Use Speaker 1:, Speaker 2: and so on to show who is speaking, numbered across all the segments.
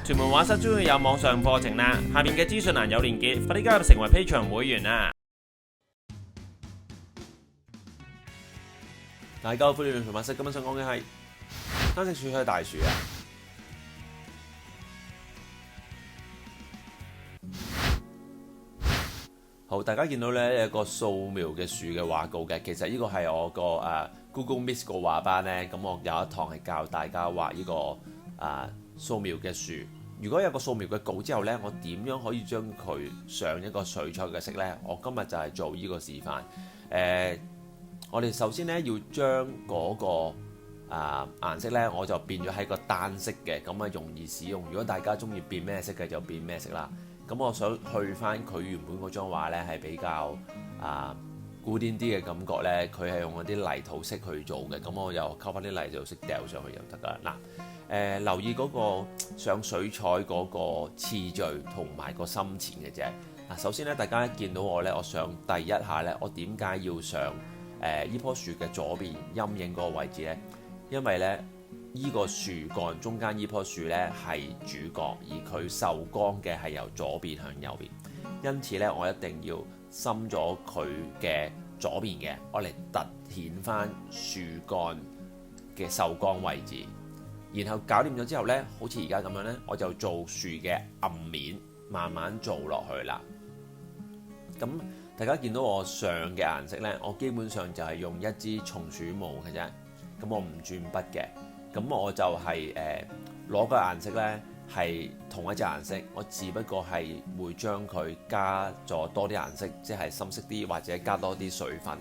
Speaker 1: 屯門畫室終於有網上課程啦，下面嘅資訊欄有連結，快啲加入成為 Patreon 會員啦！大家好，歡迎嚟屯門畫室，今日想講嘅係單色樹係大樹啊！好，大家見到咧有一個素描嘅樹嘅畫稿嘅，其實呢個係我個Google Meet 個畫班咧，咁我有一堂係教大家畫呢個素描嘅樹。如果有個素描嘅稿之後咧，我點樣可以將佢上一個水彩嘅色咧？我今日就係做呢個示範。我哋首先咧要將嗰個顏色咧，我就變咗係個單色嘅，咁啊容易使用。如果大家中意變咩色嘅就變咩色啦。咁我想去翻佢原本嗰張畫咧係比較古典啲嘅感覺咧，佢係用嗰啲泥土色去做嘅，咁我又溝翻啲泥土色掉上去就得噶啦。嗱，留意嗰個上水彩嗰個次序同埋個深淺嘅啫。嗱，首先咧，大家見到我咧，我上第一下咧，我點解要上呢棵樹嘅左邊陰影嗰個位置咧？因為咧，呢個樹幹中間呢棵樹咧係主角，而佢受光嘅係由左邊向右邊，因此咧我一定要深咗佢嘅左邊嘅，我嚟突顯翻樹幹嘅受光位置。然後搞掂咗之後咧，好似而家咁樣咧，我就做樹嘅暗面，慢慢做落去啦。咁大家見到我上嘅顏色咧，我基本上就係用一支松鼠毛嘅啫，咁我唔轉筆嘅。咁我就係攞個顏色咧係同一隻顏色，我只不過係會將佢加咗多啲顏色，即係深色啲或者加多啲水分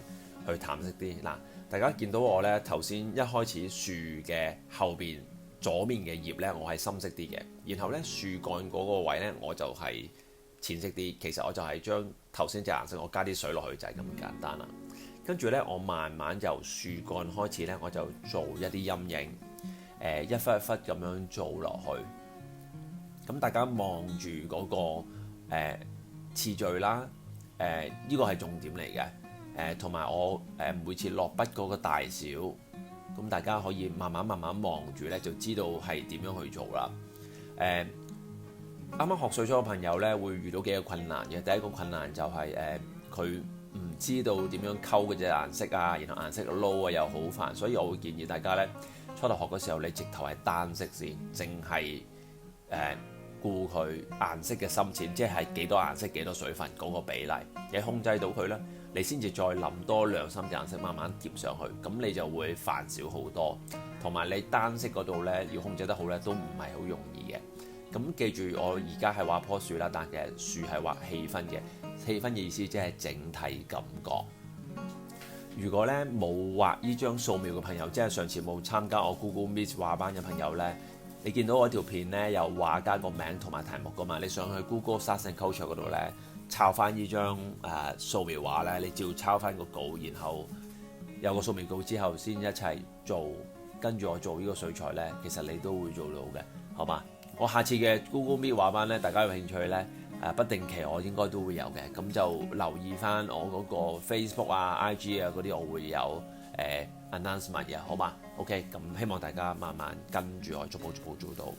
Speaker 1: 去淡色啲。嗱，大家見到我咧頭先一開始樹嘅後邊左面嘅葉咧，我係深色啲嘅，然後咧樹幹嗰個位咧我就係淺色啲。其實我就係將頭先隻顏色我加啲水落去就係咁簡單啦。跟住咧我慢慢由樹幹開始咧，我就做一啲陰影。一忽一忽咁樣做落去，咁大家望住嗰個次序啦，呢個係重點嚟嘅，同埋我每次落筆嗰個大小，咁大家可以慢慢望住咧，就知道係點樣去做啦。啱啱學水彩嘅朋友咧，會遇到幾個困難嘅。第一個困難就係佢唔知道點樣溝嗰隻顏色啊，然後顏色撈啊又好煩，所以我會建議大家咧。初頭學嘅時候，你直頭係單色先，淨係顧佢顏色嘅深淺，即係幾多顏色幾多水分嗰個比例，你控制到佢咧，你先至再諗多兩三隻顏色慢慢貼上去，咁你就會煩少好多。同埋你單色嗰度咧要控制得好咧，都唔係好容易嘅。咁記住，我而家係畫棵樹啦，但其實樹係畫氣氛嘅，氣氛嘅意思即係整體感覺。如果咧冇畫呢張素描嘅朋友，即係上次冇參加我 Google Meet 畫班嘅朋友咧，你見到我條片咧有畫家個名同埋題目噶嘛？你上去 Google Arts and Culture 嗰度咧，抄翻呢張素描畫咧，你照抄翻個稿，然後有個素描稿之後先一齊做，跟住我做呢個水彩咧，其實你都會做到嘅，好嘛？我下次嘅 Google Meet 畫班咧，大家有興趣咧。不定期我應該都會有嘅，咁就留意翻我嗰個 Facebook 啊、IG 啊嗰啲，我會有announcement 嘅，好嘛？OK，咁希望大家慢慢跟住我逐步做到。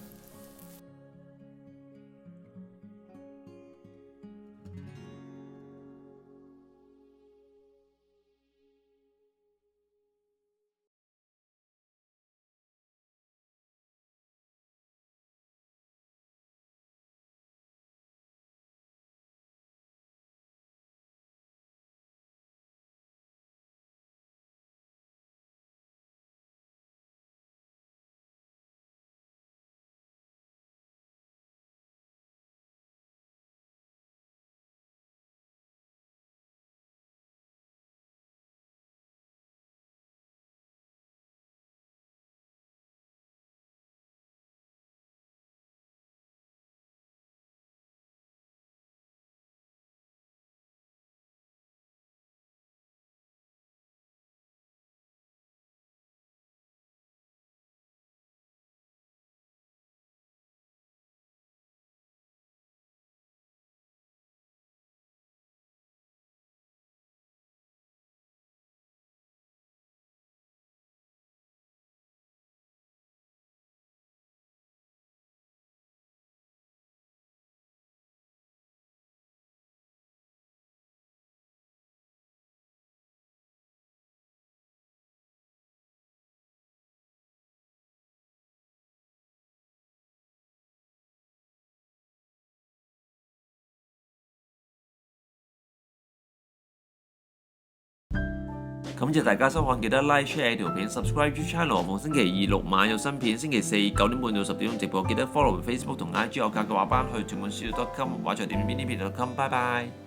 Speaker 1: 感謝大家收看，記得 like share 條片 ，subscribe channel。逢星期二6晚有新片，星期四9點半到10點鐘直播。記得 follow Facebook 同 IG 我教嘅畫班去全本書.com 畫在點邊呢片.com。拜拜。